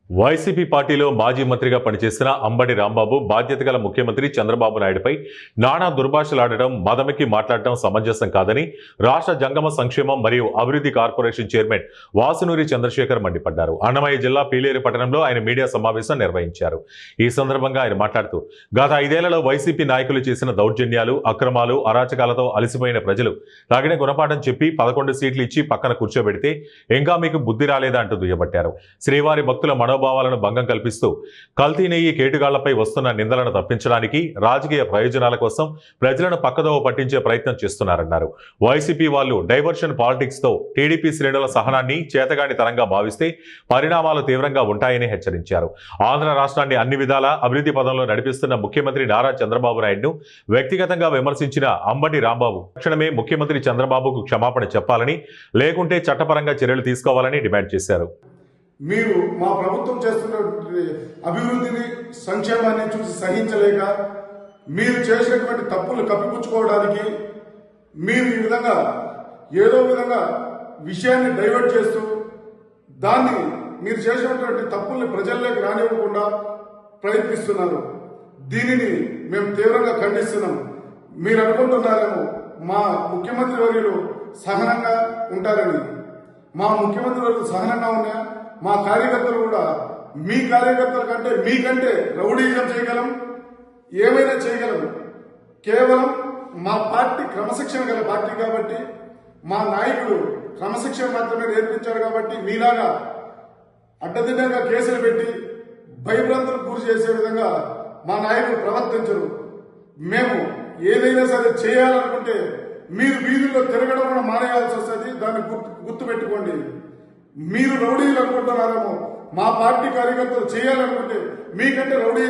YCP పార్టీలో మాజీ మంత్రిగా పనిచేసిన అంబటి రాంబాబు బాధ్యత గల ముఖ్యమంత్రి చంద్రబాబు నాయుడుపై నానా దుర్భాషలాడడం మదమెక్కి మాట్లాడటం సమంజసం కాదని రాష్ట్ర జంగమ సంక్షేమం మరియు అభివృద్ధి కార్పొరేషన్ చైర్మన్ వాసునూరి చంద్రశేఖర్ మండిపడ్డారు. అన్నమయ్య జిల్లా పీలేరు పట్టణంలో ఆయన మీడియా సమావేశం నిర్వహించారు. ఈ సందర్భంగా ఆయన మాట్లాడుతూ గత 5 ఏళ్లలో వైసీపీ నాయకులు చేసిన దౌర్జన్యాలు, అక్రమాలు, అరాచకాలతో అలసిపోయిన ప్రజలు తగిన గుణపాఠం చెప్పి 11 సీట్లు ఇచ్చి పక్కన కూర్చోబెడితే ఇంకా మీకు బుద్ధి రాలేదా అంటూ దుయ్యబట్టారు. శ్రీవారి భక్తుల మనోభావాలను భంగం కల్పిస్తూ కల్తీ నెయ్యి కేటుగాళ్లపై వస్తున్న నిందలను తప్పించడానికి రాజకీయ ప్రయోజనాల కోసం ప్రజలను పక్కదోవ పట్టించే ప్రయత్నం చేస్తున్నారన్నారు. వైసీపీ వాళ్ళు డైవర్షన్ పాలిటిక్స్ తో టీడీపీ శ్రేణుల సహనాన్ని చేతగాని తరంగా భావిస్తే పరిణామాలు తీవ్రంగా ఉంటాయని హెచ్చరించారు. ఆంధ్ర రాష్ట్రాన్ని అన్ని విధాలా అభివృద్ధి పదంలో నడిపిస్తున్న ముఖ్యమంత్రి నారా చంద్రబాబు నాయుడును వ్యక్తిగతంగా విమర్శించిన అంబటి రాంబాబు తక్షణమే ముఖ్యమంత్రి చంద్రబాబుకు క్షమాపణ చెప్పాలని, లేకుంటే చట్టపరంగా చర్యలు తీసుకోవాలని డిమాండ్ చేశారు. మీరు మా ప్రభుత్వం చేస్తున్నటువంటి అభివృద్ధిని, సంక్షేమాన్ని చూసి సహించలేక మీరు చేసినటువంటి తప్పులు కప్పిపుచ్చుకోవడానికి మీరు ఈ విధంగా ఏదో విధంగా విషయాన్ని డైవర్ట్ చేస్తూ దాన్ని మీరు చేసినటువంటి తప్పుల్ని ప్రజల్లోకి రానివ్వకుండా ప్రయత్నిస్తున్నారు. దీనిని మేము తీవ్రంగా ఖండిస్తున్నాం. మీరు అనుకుంటున్నారేమో మా ముఖ్యమంత్రి వర్యులు సహనంగా ఉంటారని. మా ముఖ్యమంత్రి వర్యులు సహనంగా ఉన్నాయా? మా కార్యకర్తలు కూడా మీ కార్యకర్తల కంటే మీకంటే రౌడీజం చేయగలం, ఏమైనా చేయగలం. కేవలం మా పార్టీ క్రమశిక్షణ గల పార్టీ కాబట్టి, మా నాయకుడు క్రమశిక్షణ మాత్రమే నేర్పించారు కాబట్టి మీలాగా అడ్డదిడ్డంగా కేసులు పెట్టి భయభ్రాంతులకు గురి చేసే విధంగా మా నాయకులు ప్రవర్తించరు. మేము ఏదైనా సరే చేయాలనుకుంటే మీరు వీధుల్లో తిరగడం కూడా మానేయాల్సి వస్తుంది. దాన్ని గుర్తుపెట్టుకోండి. మీరు రౌడీలు అనుకుంటున్నారేమో, మా పార్టీ కార్యకర్తలు చేయాలనుకుంటే మీకంటే రౌడీ